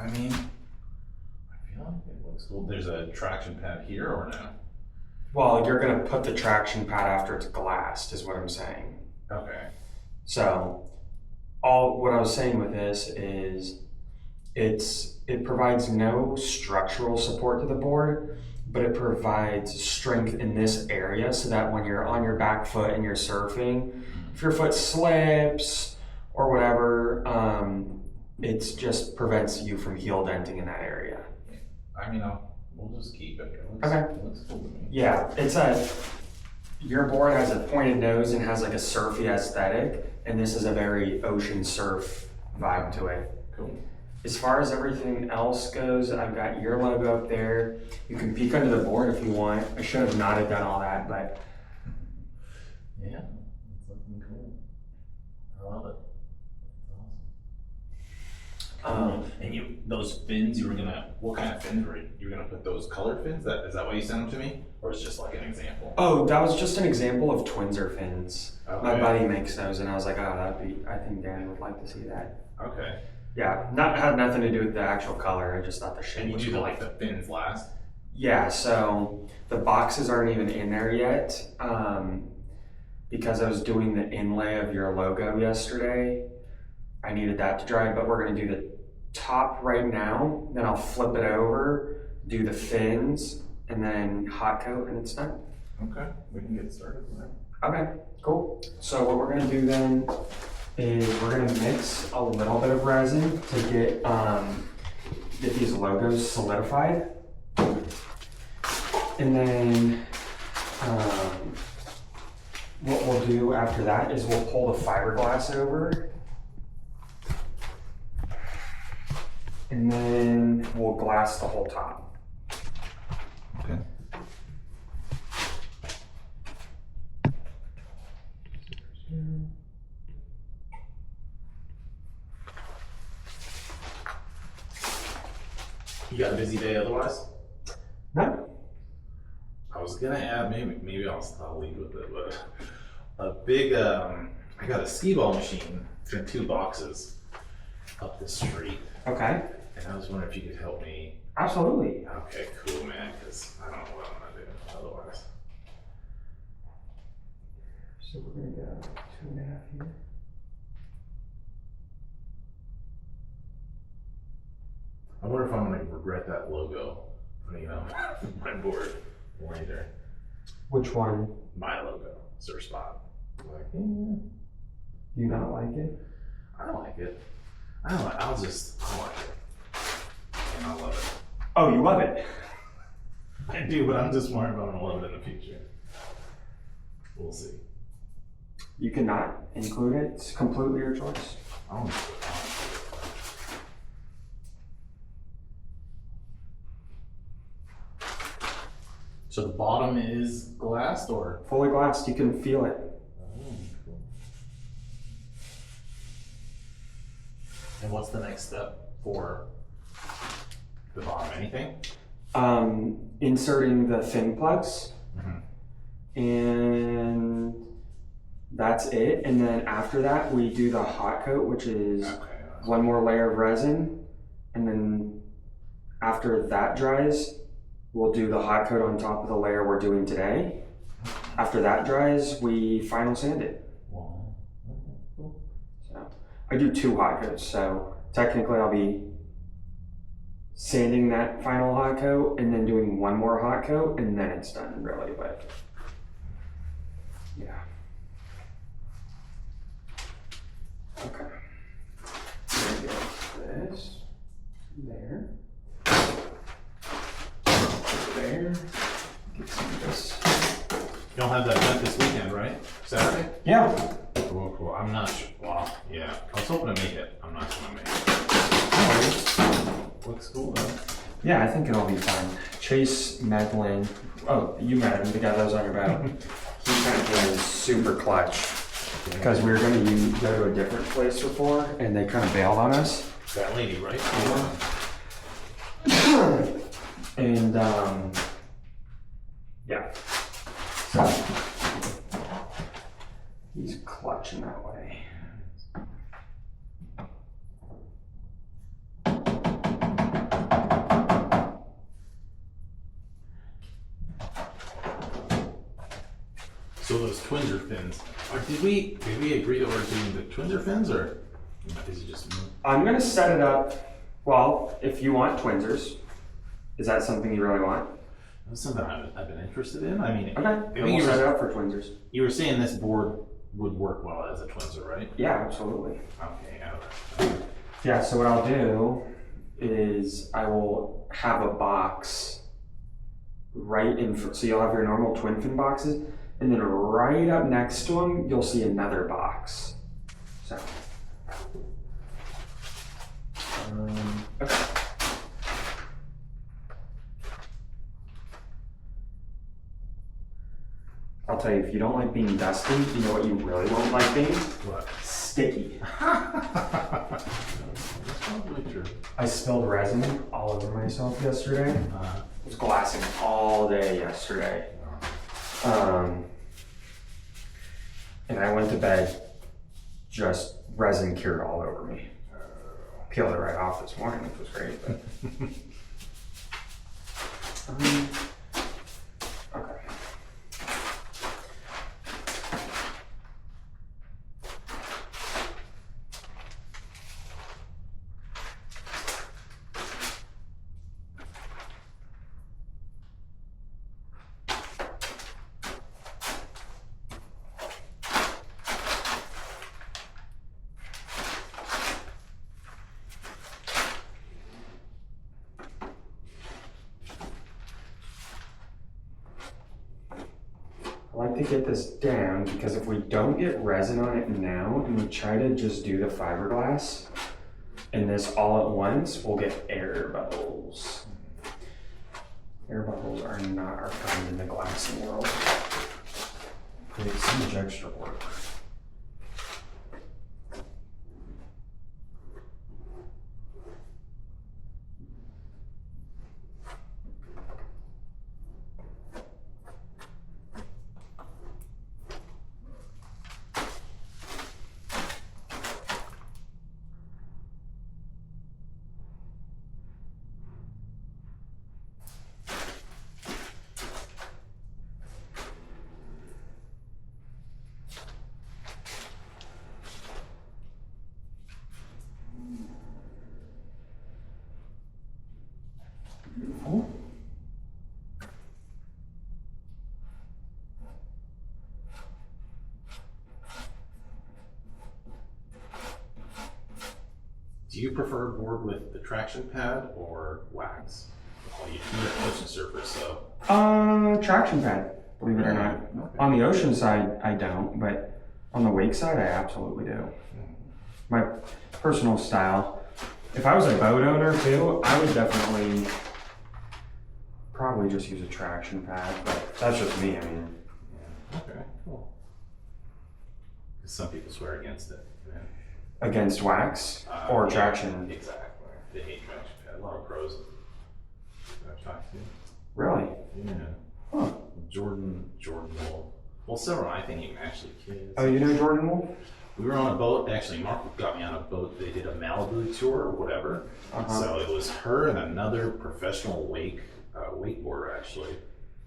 I mean, I feel like it looks cool. There's a traction pad here or no? Well, you're gonna put the traction pad after it's glassed, is what I'm saying. Okay. So, what I was saying with this is, it provides no structural support to the board, but it provides strength in this area so that when you're on your back foot and you're surfing, if your foot slips or whatever, it just prevents you from heel denting in that area. I mean, we'll just keep it. It looks cool to me. Yeah, your board has a pointed nose and has like a surfy aesthetic, and this is a very ocean surf vibe to it. Cool. As far as everything else goes, I've got your logo up there. You can peek under the board if you want. I should have not have done all that, but yeah, it's looking cool. I love it. Awesome. And those fins, what kind of fins you were gonna put those colored fins? Is that why you sent them to me? Or it's just like an example? Oh, that was just an example of Twinser fins. Okay. My buddy makes those, and I was like, oh, I think Dan would like to see that. Okay. Yeah, had nothing to do with the actual color. I just thought the shape was cool. cool. Like the fins last? Yeah, so the boxes aren't even in there yet because I was doing the inlay of your logo yesterday. I needed that to dry, but we're going to do the top right now. Then I'll flip it over, do the fins, and then hot coat, and it's done. Okay, we can get started with that. Okay, cool. So what we're going to do then is we're going to mix a little bit of resin to get these logos solidified. And then what we'll do after that is we'll pull the fiberglass over. And then we'll glass the whole top. Okay. You got a busy day otherwise? No. I was gonna add, maybe I'll lead with it, but a big, I got a skee ball machine. It's in 2 boxes up the street. Okay. And I was wondering if you could help me. Absolutely. Okay, cool, man, because I don't know what I'm gonna do otherwise. So we're gonna go 2.5 here. I wonder if I'm gonna regret that logo putting it on my board later. Which one? My logo, Surf Spot. Like, Do you not like it? I don't like it. I like it. And I love it. Oh, you love it. I do, but I'm just worried about I'm gonna love it in the future. We'll see. You cannot include it. It's completely your choice. I don't know. So the bottom is glassed or? Fully glassed, you can feel it. Oh, cool. And what's the next step for the bottom? Anything? Inserting the fin plugs. And that's it. And then after that, we do the hot coat, which is one more layer of resin. And then after that dries, we'll do the hot coat on top of the layer we're doing today. After that dries, we final sand it. Wow. Cool. So I do 2 hot coats. So technically I'll be sanding that final hot coat and then doing one more hot coat and then it's done really, but yeah. Okay. This, there. There. Get some of this. You don't have that event this weekend, right? Saturday? Yeah. Cool. I'm not sure. Well, yeah. I was hoping to make it. I'm not going to make it. Looks cool though. Yeah, I think it'll be fun. Chase Medlin. Oh, you met him, the guy that was on your boat. He kind of came in super clutch because we were going to go to a different place before and they kind of bailed on us. That lady, right? And yeah. So he's clutching that way. Twinser fins. Or did we agree that we're doing the Twinser fins, or is it just me? I'm gonna set it up. Well, if you want twinsers, is that something you really want? That's something I've been interested in. I mean, Okay, I then think we'll set it up for twinsers. you were saying this board would work well as a Twinser, right? Yeah, absolutely. Okay, yeah. Yeah, so what I'll do is I will have a box right in front. So you'll have your normal twin fin boxes, and then right up next to them, you'll see another box. So. Okay. I'll tell you, if you don't like being dusty, you know what you really won't like being? What? Sticky. That's probably true. I spilled resin all over myself yesterday. I was glassing all day yesterday. And I went to bed, just resin cured all over me. Peeled it right off this morning, which was great. But okay. I like to get this down because if we don't get resin on it now and we try to just do the fiberglass and this all at once, we'll get air bubbles. Air bubbles are not our friend in the glassing world. Create so much extra work. Beautiful. Do you prefer a board with the traction pad or wax? Well, you're an ocean surfer, so. Traction pad, believe it or not. Okay. On the ocean side, I don't, but on the wake side, I absolutely do. My personal style. If I was a boat owner too, I would definitely probably just use a traction pad, but that's just me. I mean, Yeah. Okay, cool. Some people swear against it. Man. against wax or Yeah, traction. Exactly. They hate traction pad. A lot of pros that I've talked to. Really? Yeah. Huh. Jordan Wolf. Well, several, I think even actually kids. Oh, you know Jordan Wolf? We were on a boat. Actually, Mark got me on a boat. They did a Malibu tour or whatever. So it was her and another professional wakeboarder actually.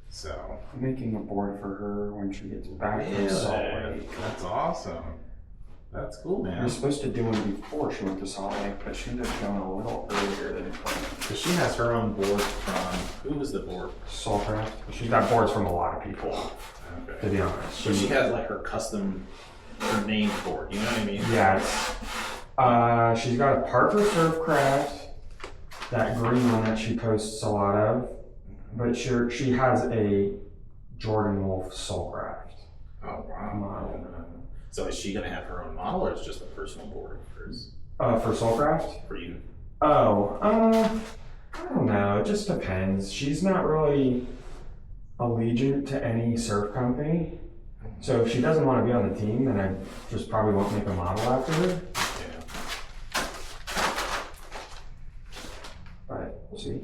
So I'm making a board for her when she gets back from Salt Lake. That's awesome. That's cool, I man. was supposed to do one before she went to Salt Lake, but she ended up going a little earlier than planned. Because she has her own board from, who was the board? Soulcraft. She's got boards from a lot of people, to Okay. be honest. So she has like her custom, her name board, you know what I mean? Yeah, she's got a Parker Surfcraft, that green one that she posts a lot of, but she has a Jordan Wolf Soulcraft. Oh, wow. Model. So is she going to have her own model or is it just a personal board of hers For Soulcraft? for you? Oh, I don't know. It just depends. She's not really allegiant to any surf company. So if she doesn't want to be on the team, then I just probably won't make a model after her. Yeah. But we'll see.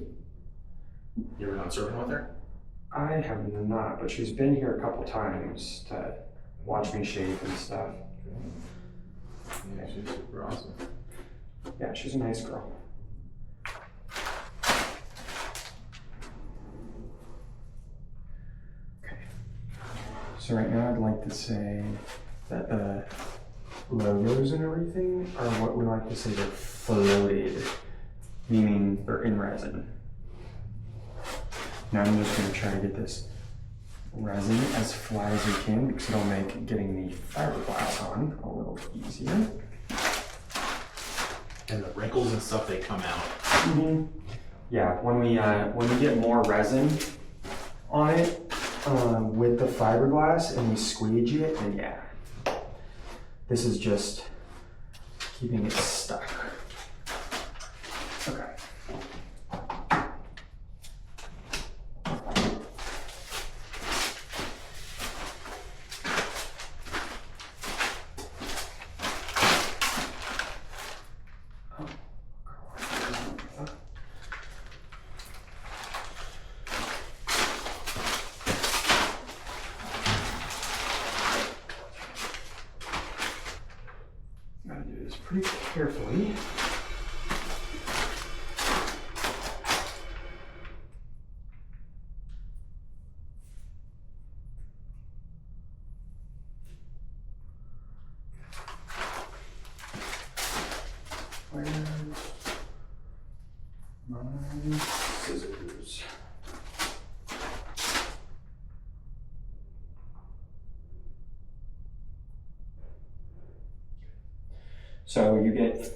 You ever gone surfing with her? I have not, but she's been here a couple times to watch me shave and stuff. Yeah, she's super awesome. Yeah, she's a nice girl. Okay. So So right now I'd like to say that the logos and everything are what we like to say they're floated, meaning they're in resin. Now I'm just going to try to get this resin as flat as we can because it'll make getting the fiberglass on a little easier. And the wrinkles and stuff, they come out. Mm-hmm. Yeah, when we get more resin on it with the fiberglass and we squeegee it, then yeah, this is just keeping it stuck. Okay. Gotta do this pretty carefully. Where's my scissors? So you get,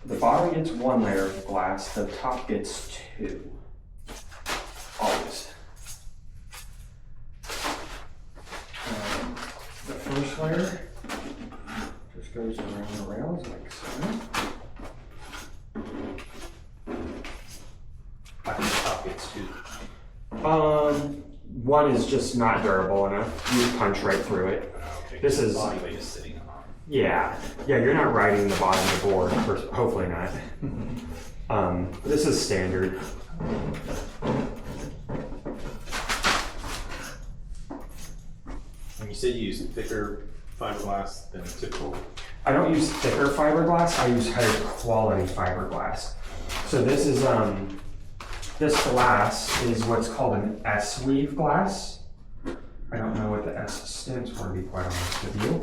the bottom gets one layer of glass, the top gets two. Always. The first layer just goes around the rails like so. I think the top gets two. One is just not durable enough. You punch right through it. Okay. This is- the body weight is sitting on. Yeah, you're not riding the bottom of the board, hopefully not. This is standard. And you said you use thicker fiberglass than typical. I don't use thicker fiberglass, I use higher quality fiberglass. So this is, this glass is what's called an S-weave glass. I don't know what the S stands for, to be quite honest with you.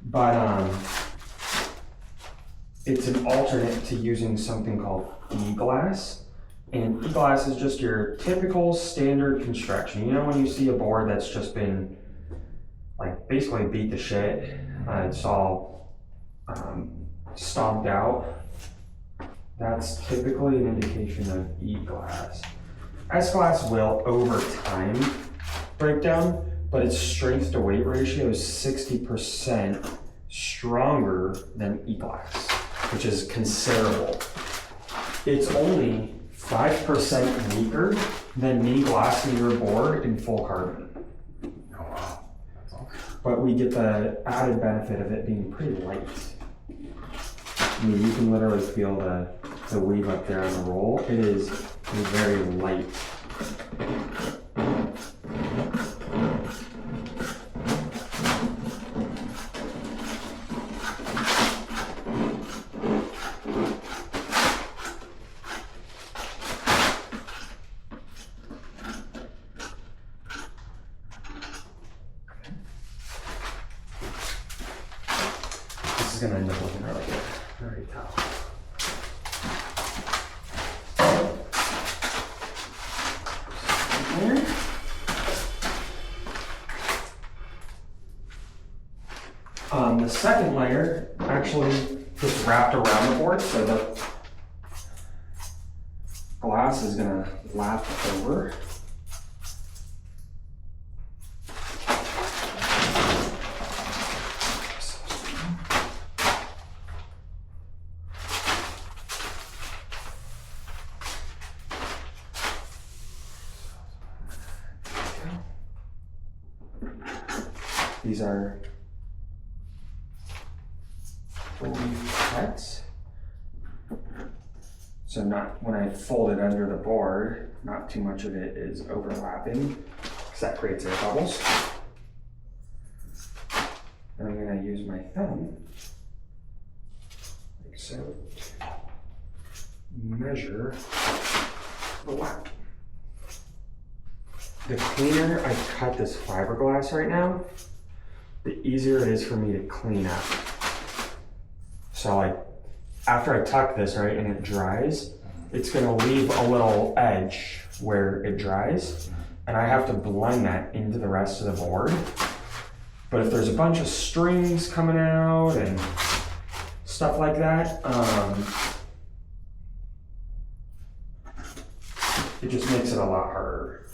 But it's an alternate to using something called E-glass. And E-glass is just your typical standard construction. You know when you see a board that's just been like basically beat to shit, it's all stomped out. That's typically an indication of E-glass. S-glass will over time break down, but its strength to weight ratio is 60% stronger than E-glass, which is considerable. It's only 5% weaker than me glassing your board in full carbon. Oh wow, that's awesome. But we get the added benefit of it being pretty light. I mean, you can literally feel the weave up there on the roll. It is very light. This is gonna end up looking really good. Very tough. There. The second layer actually gets wrapped around the board, so the glass is gonna lap over. These are cuts. So not when I fold it under the board, not too much of it is overlapping because that creates air bubbles. And I'm going to use my thumb, like so, measure the lap. the cleaner I cut this fiberglass right now, the easier it is for me to clean up. So like, after I tuck this, right, and it dries, it's gonna leave a little edge where it dries, and I have to blend that into the rest of the board. But if there's a bunch of strings coming out and stuff like that, it just makes it a lot harder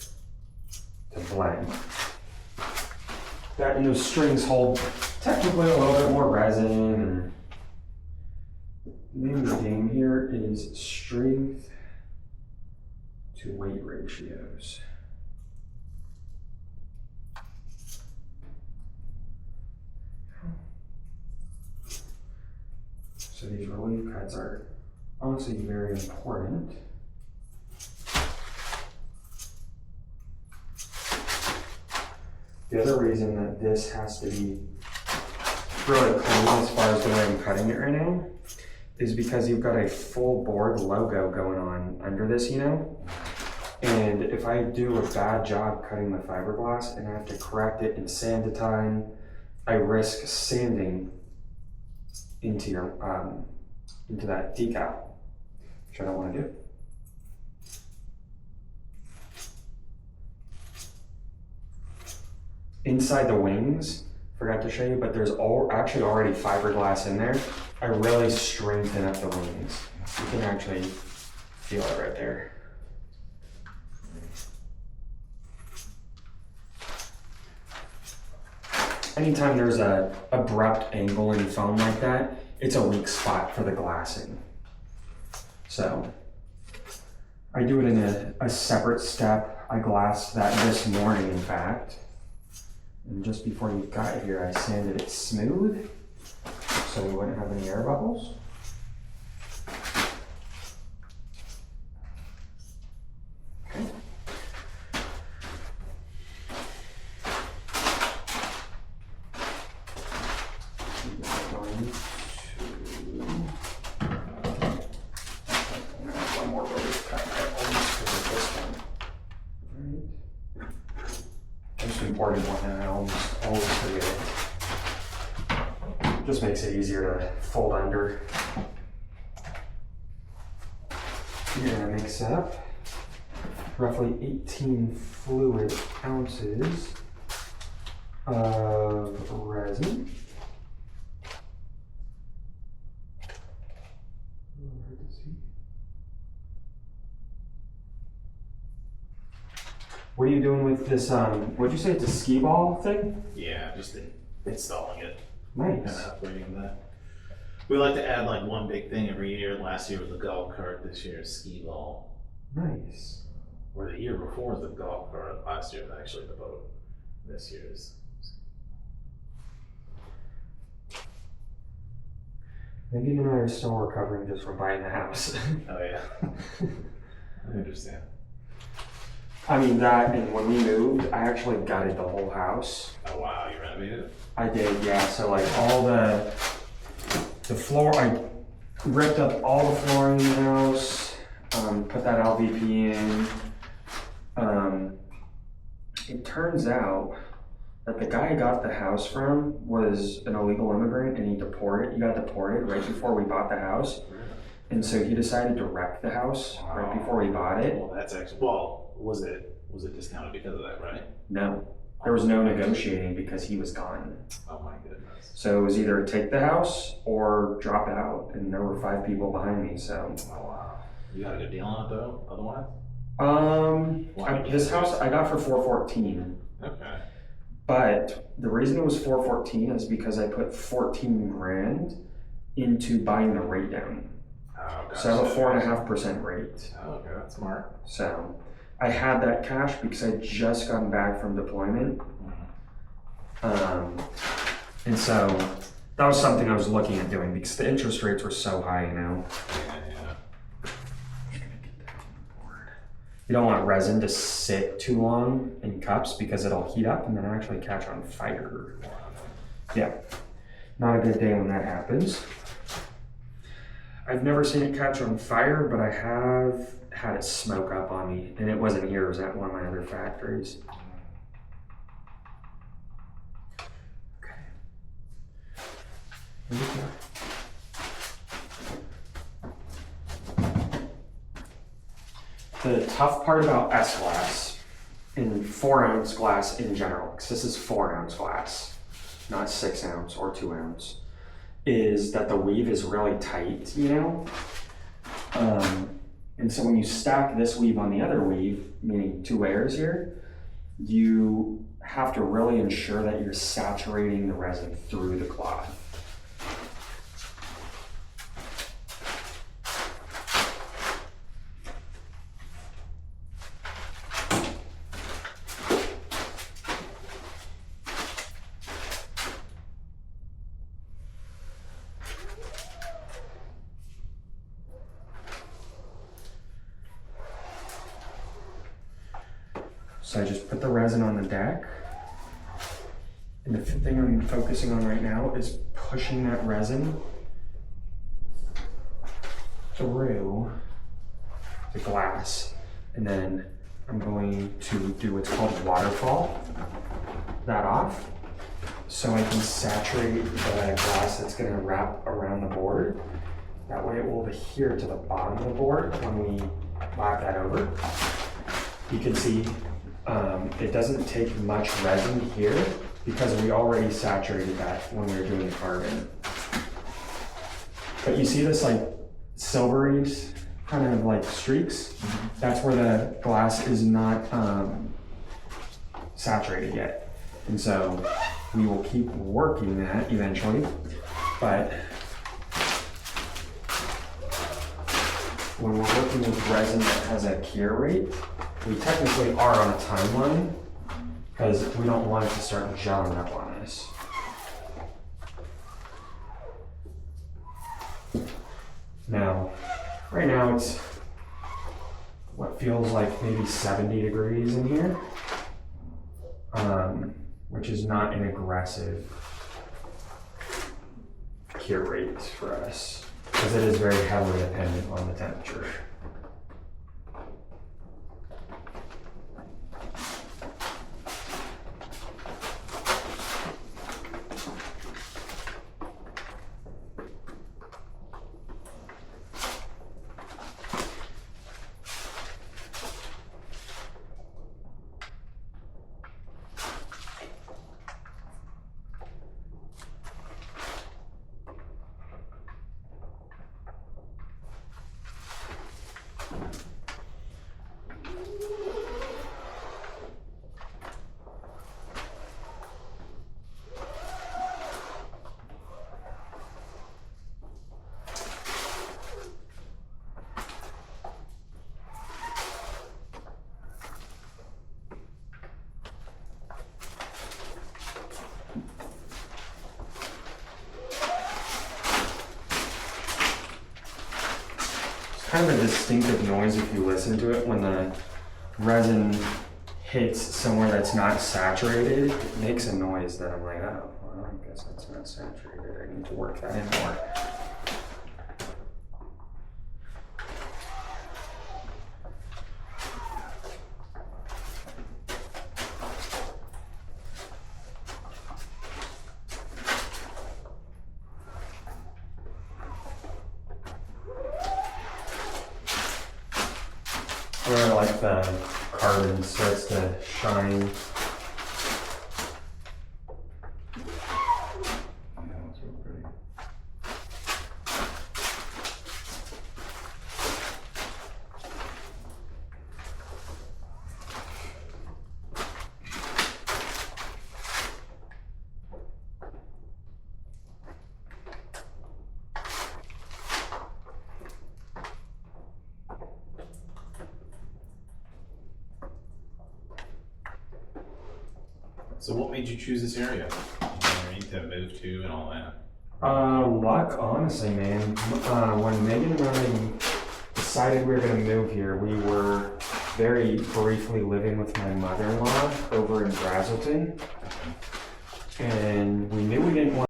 to blend. That and those strings hold technically a little bit more resin, and the name of the game here is strength to weight ratios. So these relief cuts are honestly very important. The other reason that this has to be really clean as far as the way I'm cutting it right now is because you've got a full board logo going on under this, you know? And if I do a bad job cutting the fiberglass and I have to correct it in sand to time, I risk sanding into your into that decal, which I don't want to do. Inside the wings, forgot to show you, but there's actually already fiberglass in there. I really strengthen up the wings. You can actually feel it right there. Anytime there's a abrupt angle in foam like that, it's a weak spot for the glassing. So I do it in a separate step. I glassed that this morning, in fact. And just before you got here, I sanded it smooth so we wouldn't have any air bubbles. Okay. One more relief cut. I almost forget this one. All right. Most important one, and I always forget it. Just makes it easier to fold under. You're gonna mix up roughly 18 fluid ounces of resin. What are you doing with this, what'd you say, it's a skee ball thing? Yeah, just installing it. Nice. Kind of upgrading that. We like to add like one big thing every year. Last year was the golf cart, this year is skee ball. Nice. Or the year before was the golf cart, last year was actually the boat. This year is. Maybe you and I are still recovering just from buying the house. Oh yeah. I understand. I mean that, and when we moved, I actually gutted the whole house. Oh wow, you renovated it? I did, yeah. So like all the floor, I ripped up all the flooring in the house, put that LVP in. It turns out that the guy I got the house from was an illegal immigrant, and he got deported right before we bought the house. And so he decided to wreck the house right before we bought it. Well, that's actually, was it discounted because of that, right? No, there was no negotiating because he was gone. Oh my goodness. So it was either take the house or drop out, and there were 5 people behind me, so. Oh wow. You got a good deal on it though, otherwise? This house I got for $414. Okay. But the reason it was $414 is because I put 14 grand into buying the rate down. Oh, gotcha. So I have a 4.5% rate. Oh, okay, that's smart. So I had that cash because I just gotten back from deployment. And so that was something I was looking at doing because the interest rates were so high, you know. Yeah. You don't want resin to sit too long in cups because it'll heat up and then actually catch on fire. Yeah, not a good day when that happens. I've never seen it catch on fire, but I have had it smoke up on me, and it wasn't here, it was at one of my other factories. Okay. Here we go. The tough part about S-glass, and 4-ounce glass in general, because this is 4-ounce glass, not 6-ounce or 2-ounce, is that the weave is really tight, you know? And so when you stack this weave on the other weave, meaning 2 layers here, you have to really ensure that you're saturating the resin through the cloth. So I just put the resin on the deck, and the thing I'm focusing on right now is pushing that resin through the glass, and then I'm going to do what's called waterfall that off, so I can saturate the glass that's going to wrap around the board. That way it will adhere to the bottom of the board when we lap that over. You can see it doesn't take much resin here because we already saturated that when we were doing the carbon. But you see this like silvery kind of like streaks? That's where the glass is not saturated yet. And so we will keep working that eventually, but when we're working with resin that has a cure rate, we technically are on a timeline because we don't want it to start gelling up on us. Now, right now it's what feels like maybe 70 degrees in here, which is not an aggressive cure rate for us because it is very heavily dependent on the temperature. Kind of a distinctive noise if you listen to it when the resin hits somewhere that's not saturated. It makes a noise that I'm like, oh, well, I guess that's not saturated. I need to work that in more. Where like the carbon starts to shine. Yeah, that's real pretty. So what made you choose this area? To move to and all that? Luck, honestly, man. When Megan and I decided we were going to move here, we were very briefly living with my mother-in-law over in Brazelton. And we knew we didn't want